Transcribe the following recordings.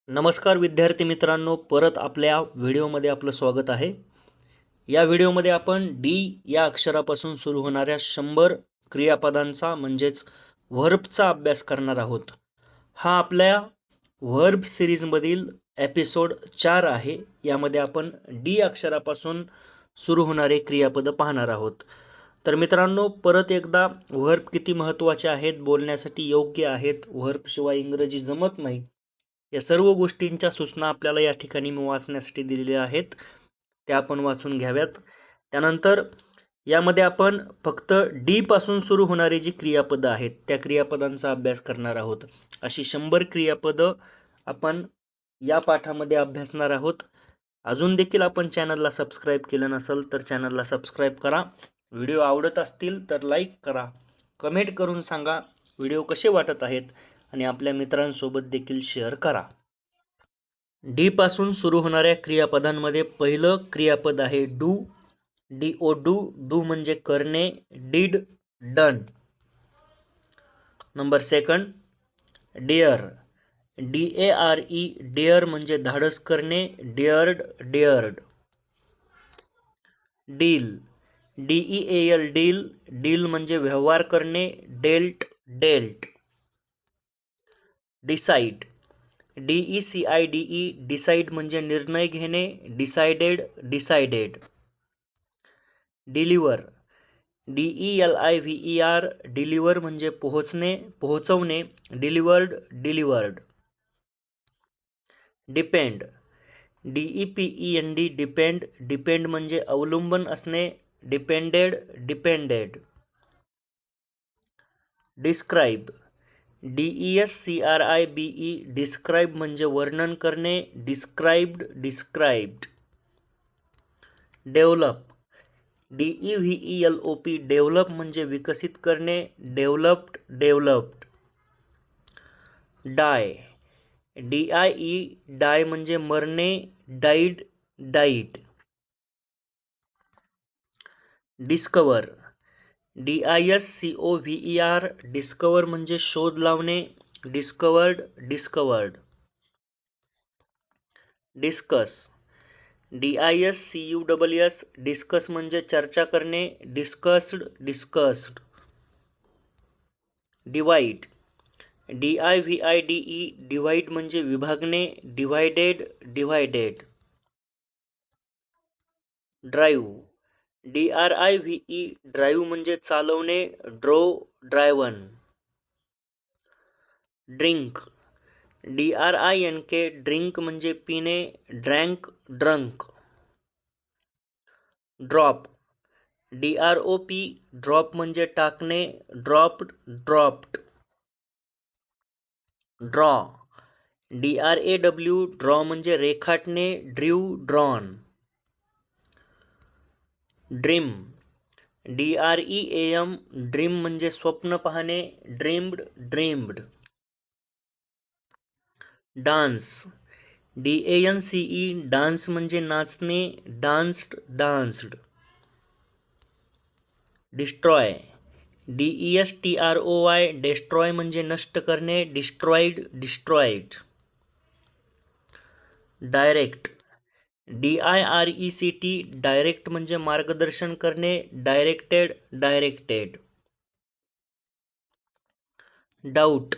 नमस्कार विद्यार्थी मित्रांनो, परत आपल्या व्हिडिओमध्ये आपलं स्वागत आहे. या व्हिडिओमध्ये आपण डी या अक्षरापासून सुरू होणाऱ्या 100 क्रियापदांचा म्हणजेच व्हर्बचा अभ्यास करणार आहोत. हा आपल्या व्हर्ब सिरीजमधील एपिसोड 4 आहे. यामध्ये आपण डी अक्षरापासून सुरू होणारे क्रियापद पाहणार आहोत. तर मित्रांनो, परत एकदा व्हर्ब किती महत्त्वाचे आहेत, बोलण्यासाठी योग्य आहेत, व्हर्ब शिवाय इंग्रजी जमत नाही, या सर्व गोष्टींच्या सूचना आपल्याला या ठिकाणी मी वाचण्यासाठी दिलेल्या आहेत, त्या आपण वाचून घ्याव्यात. त्यानंतर यामध्ये आपण फक्त डी पासून सुरू होणारी जी क्रियापदं आहेत त्या क्रियापदांचा अभ्यास करणार आहोत. अशी 100 क्रियापदं आपण या पाठामध्ये अभ्यासणार आहोत. अजून देखील आपण चॅनलला सबस्क्राईब केलं नसेल तर चॅनलला सबस्क्राईब करा. व्हिडिओ आवडत असतील तर लाईक करा, कमेंट करून सांगा व्हिडिओ कसे वाटत आहेत आणि आपल्या मित्रांसोबत देखील शेअर करा. डी पासून सुरू होणाऱ्या क्रियापदांमध्ये पहिलं क्रियापद आहे डू. DO डू म्हणजे करणे, did done. Number second dare, DARE dare म्हणजे धाडस करणे, dared dared. Deal, DEAL deal deal म्हणजे व्यवहार करणे, dealt dealt. Decide, DECIDE decide म्हणजे निर्णय घेणे, decided decided. Deliver, DELIVER deliver म्हणजे पोहोचणे पोहोचवणे, delivered delivered. Depend, DEPEND depend depend म्हणजे अवलंबून असणे, depended depended. Describe, DESCRIBE describe म्हणजे वर्णन करणे, described described. Develop, DEVELOP develop म्हणजे विकसित करणे, developed developed. Die, DIE die म्हणजे मरणे, डाईड डाईड. डिस्कवर, DISCOVER डिस्कवर म्हणजे शोध लावणे, discovered discovered. Discuss, DISCUSS discuss म्हणजे चर्चा करणे, discussed discussed. Divide, DIVIDE divide म्हणजे विभागणे, divided divided. Drive, DRIVE drive म्हणजे चालवणे, drove driven. Drink, DRINK drink म्हणजे पिणे, drank drunk. Drop, DROP drop म्हणजे टाकणे, dropped dropped. Draw, DRAW draw म्हणजे रेखाटणे, ड्रीव ड्रॉन. ड्रीम, DREAM ड्रीम म्हणजे स्वप्न पाहणे, dreamed dreamed. Dance, DANCE dance म्हणजे नाचणे, danced danced. Destroy, DESTROY destroy म्हणजे नष्ट करणे, destroyed destroyed. Direct, DIRECT direct म्हणजे मार्गदर्शन करणे, directed directed. Doubt,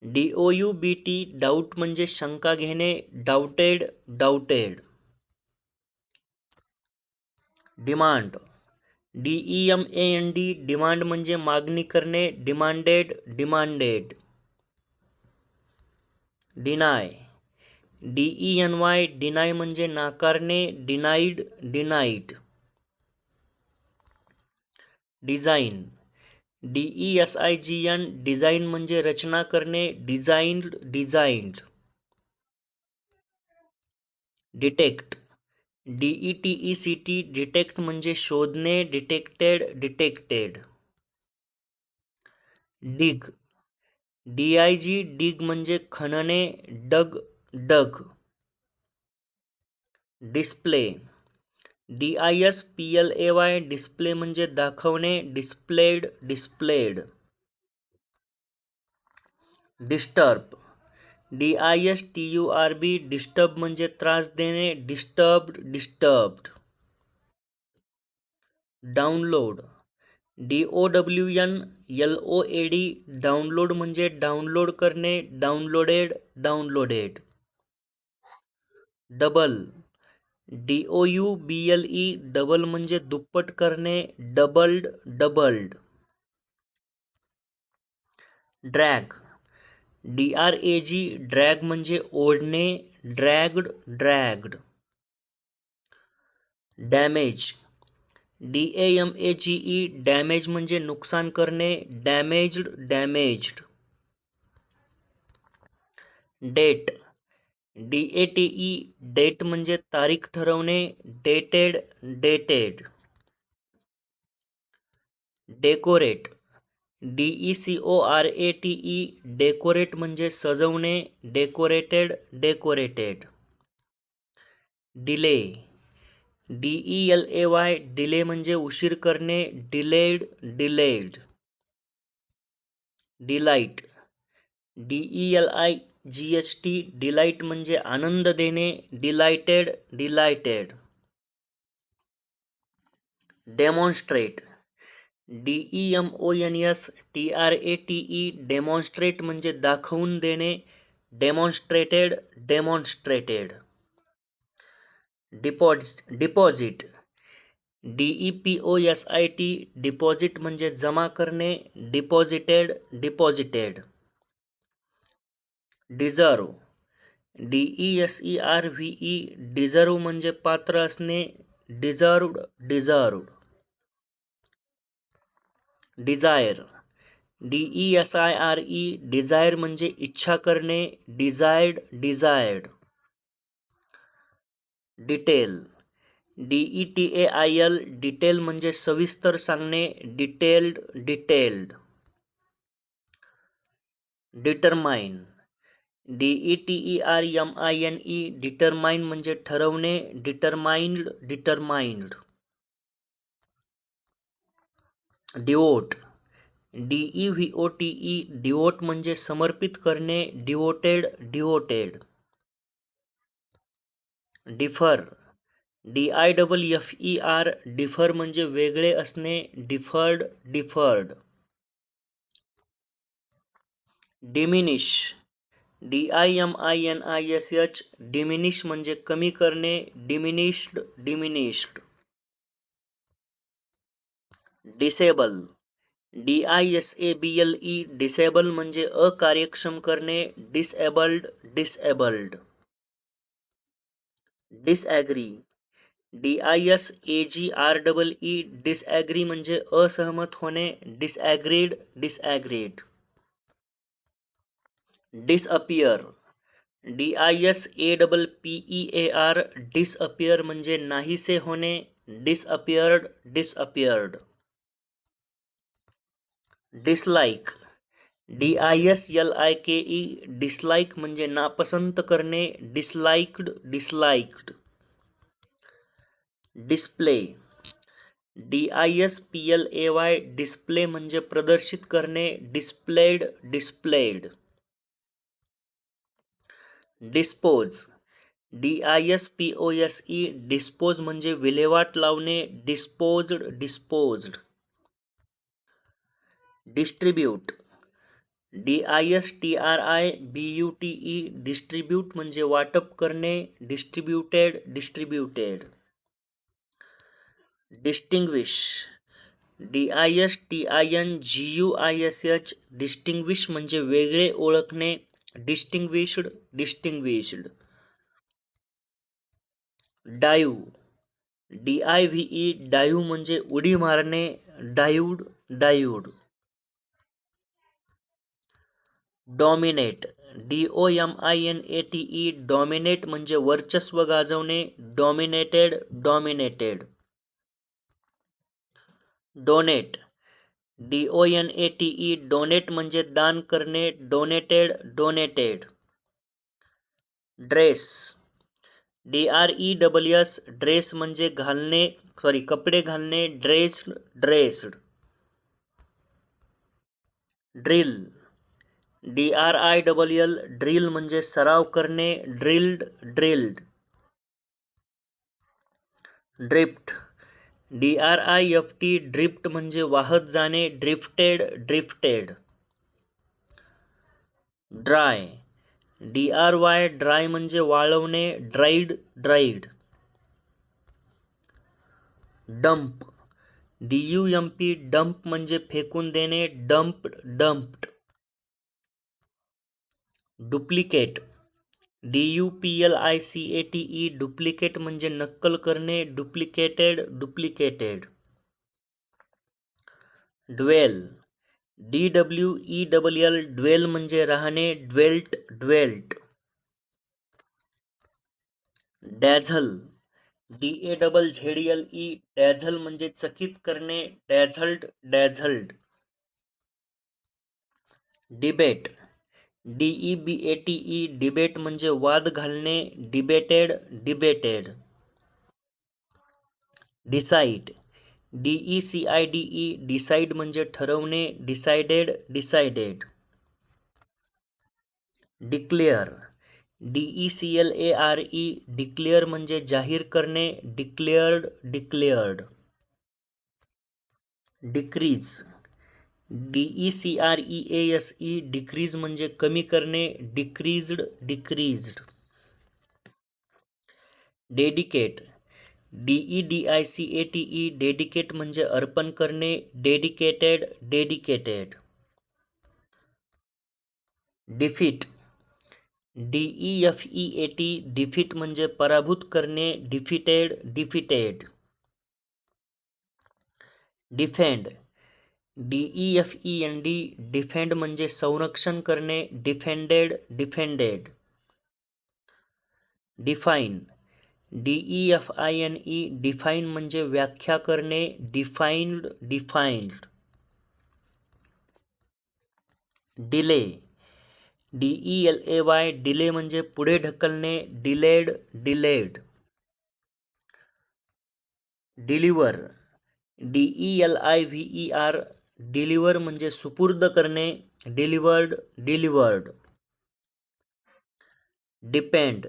DOUBT doubt म्हणजे शंका घेणे, डाऊटेड डाऊटेड. डिमांड, DEMAND डिमांड म्हणजे मागणी करणे, demanded demanded. Deny, DENY deny म्हणजे नाकारणे, denied denied. Design, DESIGN design म्हणजे रचना करणे, designed designed. Detect, DETECT detect म्हणजे शोधणे, डिटेक्टेड डिटेक्टेड. डिग, DIG डिग म्हणजे खणणे, डग डग. डिस्प्ले, DISPLAY डिस्प्ले म्हणजे दाखवणे, displayed displayed. Disturb, DISTURB disturb म्हणजे त्रास देणे, डिस्टर्ब्ड. डाउनलोड DOWNLOAD डाउनलोड म्हणजे डाउनलोड करणे, डाउनलोडेड. डबल DOUBLE डबल म्हणजे दुप्पट करणे, डबल्ड. ड्रॅग DRAG ड्रॅग म्हणजे ओढणे, ड्रॅग्ड. डॅमेज DAMAGE डॅमेज म्हणजे नुकसान करणे, डॅमेज्ड. डेट DATE डेट म्हणजे तारीख ठरवणे, डेटेड. डेकोरेट DECORATE डेकोरेट म्हणजे सजवणे, डेकोरेटेड. डिले DELAY डिले म्हणजे उशीर करणे, डिलेड. डिलाईट DELIGHT डिलाईट म्हणजे आनंद देणे, डिलायटेड. डेमॉन्स्ट्रेट DEMONSTRATE डेमॉन्स्ट्रेट म्हणजे दाखवून देणे, डेमॉन्स्ट्रेटेड. डिपॉझिट DEPOSIT डिपॉझिट म्हणजे जमा करणे, डिपॉझिटेड. डिझर्व DESERVE डिझर्व म्हणजे पात्र असणे, डिझर्वड. डिझायर DESIRE डिझायर म्हणजे इच्छा करणे, डिझायर्ड. डिटेल DETAIL डिटेल म्हणजे सविस्तर सांगणे, डिटेल्ड. डिटरमाइन DETERMINE डिटरमाइन म्हणजे ठरवणे, डिटरमाइंड. डिवोट DEVOTE डिवोट म्हणजे समर्पित करणे, डिवोटेड. डिफर DIFFER डिफर म्हणजे वेगळे असणे, डिफर्ड. डिमिनिश DIMINISH डिमिनिश म्हणजे कमी करणे, डिमिनिश्ड. डिसेबल DISABLE डिसेबल म्हणजे अकार्यक्षम करणे, डिसएबल्ड. डिसॲग्री DISAGREE डिसॲग्री म्हणजे असहमत होणे, डिसॲग्रीड. डिसअपियर DISAPPEAR डिसअपियर म्हणजे नाहीसे होणे, डिसअपियर्ड. डिसलाईक DISLIKE डिसलाईक म्हणजे नापसंत करणे, डिसलाईक्ड. डिस्प्ले DISPLAY डिस्प्ले म्हणजे प्रदर्शित करणे, डिस्प्लेड. डिस्पोज DISPOSE डिस्पोज म्हणजे विल्हेवाट लावणे, डिस्पोज्ड. डिस्ट्रीब्यूट DISTRIBUTE डिस्ट्रीब्यूट म्हणजे वाटप करणे, डिस्ट्रीब्युटेड. डिस्टिंग्विश DISTINGUISH डिस्टिंग्विश म्हणजे वेगळे ओळखणे, डिस्टिंग्विश्ड. डाईव्ह DIVE डाईव्ह म्हणजे उडी मारणे, डाईव्ड. डॉमिनेट DOMINATE डॉमिनेट म्हणजे वर्चस्व गाजवणे, डॉमिनेटेड. डोनेट DONATE डोनेट म्हणजे दान करणे, डोनेटेड. ड्रेस DRESS ड्रेस म्हणजे कपडे घालणे, ड्रेस्ड. ड्रिल DRILL ड्रिल म्हणजे सराव करणे, drilled, drilled. Drift, DRIFT drift म्हणजे वाहत जाणे, drifted, drifted. Dry, DRY dry म्हणजे वाळवणे, dried, dried. Dump, DUMP dump म्हणजे फेकून देणे, dumped, dumped. Duplicate, DUPLICATE duplicate म्हणजे नक्कल करणे, duplicated, duplicated. Dwell, DWELL dwell म्हणजे राहणे, dwelt, dwelt. Dazzle, DAZZLE dazzle म्हणजे चकित करणे, dazzled, dazzled. Debate, DEBATE debate म्हणजे वाद घालणे, debated, debated. Decide, DECIDE decide म्हणजे ठरवणे, decided, decided. Declare, DECLARE declare म्हणजे जाहीर करणे, declared, declared. Decrease, DECREASE decrease म्हणजे कमी करणे, decreased, decreased. Dedicate, DEDICATE dedicate म्हणजे अर्पण करणे, dedicated, dedicated. Defeat, DEFEAT defeat म्हणजे पराभूत करणे, defeated, defeated. Defend, DEFEND defend म्हणजे संरक्षण करणे, defended, defended. Define, DEFINE define म्हणजे व्याख्या करणे, defined, defined. Delay, DELAY delay म्हणजे पुढे ढकलणे, delayed, delayed. Deliver, DELIVER deliver म्हणजे सुपूर्द करणे, delivered, delivered. Depend,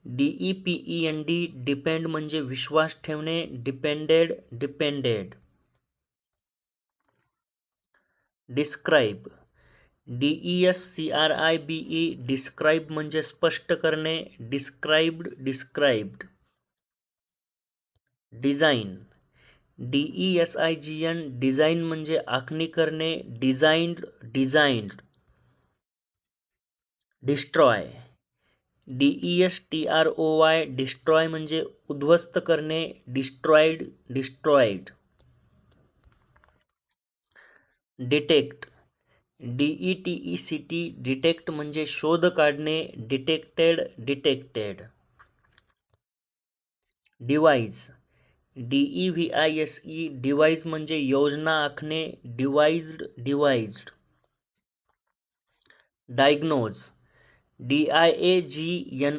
DEPEND depend म्हणजे विश्वास ठेवणे, depended, depended. Describe, DESCRIBE describe म्हणजे स्पष्ट करणे, डिस्क्राईब्ड, डिस्क्राईब्ड. डिझाईन, DESIGN डिझाईन म्हणजे आखणी करणे, designed, designed. Destroy, DESTROY destroy म्हणजे उद्ध्वस्त करणे, destroyed, destroyed. Detect, DETECT detect म्हणजे शोध काढणे, detected, detected. Device, DEVISE device म्हणजे योजना आखणे, devised, devised. Diagnose, DIAGNOSE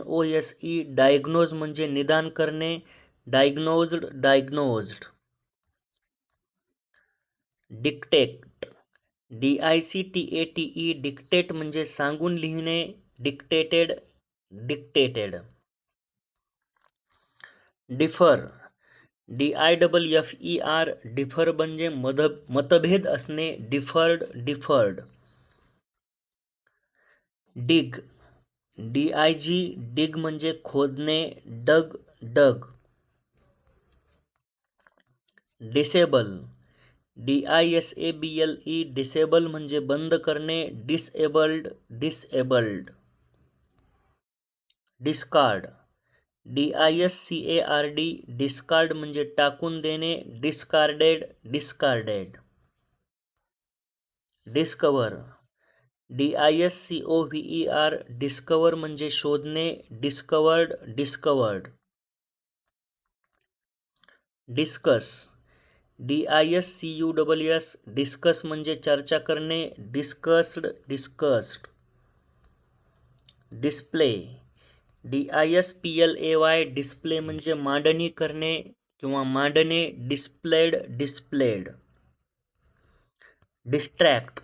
diagnose म्हणजे निदान करणे, diagnosed, diagnosed. Dictate, DICTATE dictate म्हणजे सांगून लिहिणे, dictated, dictated. Differ, DIFFER differ म्हणजे मतभेद असणे, डिफर्ड, डिफर्ड. डिग, DIG डिग म्हणजे खोदणे, डग, डग. डिसेबल, DISABLE डिसेबल म्हणजे बंद करणे, disabled, disabled. Discard, DISCARD discard म्हणजे टाकून देणे, डिस्कार्डेड, डिस्कार्डेड. डिस्कवर, DISCOVER डिस्कवर म्हणजे शोधणे, discovered, discovered. Discuss, DISCUSS discuss म्हणजे चर्चा करणे, discussed, discussed. Display, DISPLAY display म्हणजे मांडणी करणे किंवा मांडणे, displayed, displayed. Distract,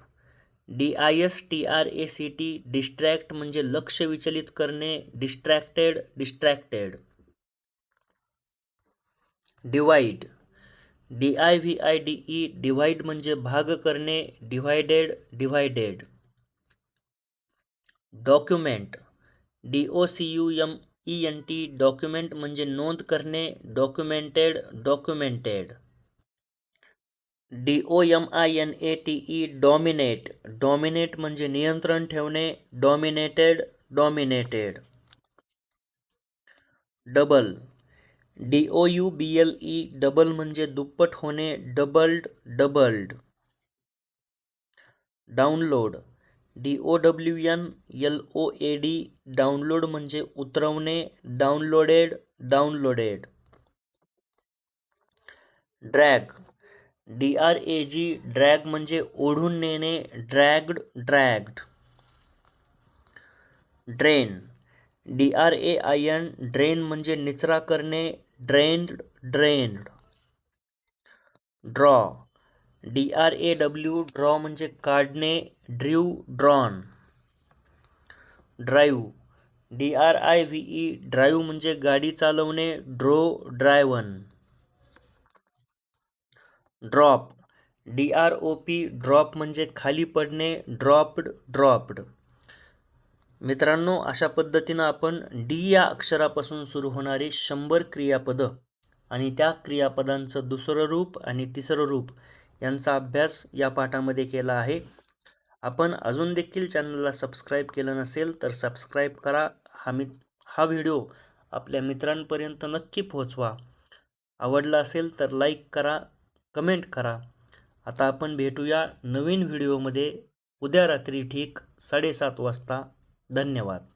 DISTRACT distract म्हणजे लक्ष विचलित करणे, distracted, distracted. Divide, DIVIDE divide म्हणजे भाग करणे, divided, divided. Document, DOCUMENT document म्हणजे नोंद करणे, documented, documented. DOMINATE dominate, dominate म्हणजे नियंत्रण ठेवणे, dominated, dominated. Double, DOUBLE double म्हणजे दुप्पट होणे, doubled, doubled. Download, DOWNLOAD download म्हणजे उतरवणे, downloaded, downloaded. Drag, DRAG drag म्हणजे ओढून नेणे, ड्रॅग्ड, ड्रॅग्ड. ड्रेन, DRAIN ड्रेन म्हणजे निचरा करणे, drained, drained. Draw, DRAW draw म्हणजे काढणे, Drew, drawn. Drive, DRIVE drive म्हणजे गाडी चालवणे, ड्रो, ड्रायवन. ड्रॉप, DROP ड्रॉप म्हणजे खाली पडणे, ड्रॉप्ड, ड्रॉप्ड. मित्रांनो, अशा पद्धतीनं आपण डी या अक्षरापासून सुरू होणारी 100 क्रियापदं आणि त्या क्रियापदांचं दुसरं रूप आणि तिसरं रूप यांचा अभ्यास या पाठामध्ये केला आहे. आपण अजून देखील चॅनलला सबस्क्राईब केलं नसेल तर सबस्क्राईब करा. हा व्हिडिओ आपल्या मित्रांपर्यंत नक्की पोहोचवा. आवडला असेल तर लाईक करा, कमेंट करा. आता आपण भेटूया नवीन व्हिडिओमध्ये उद्या रात्री ठीक 7:30 वाजता. धन्यवाद.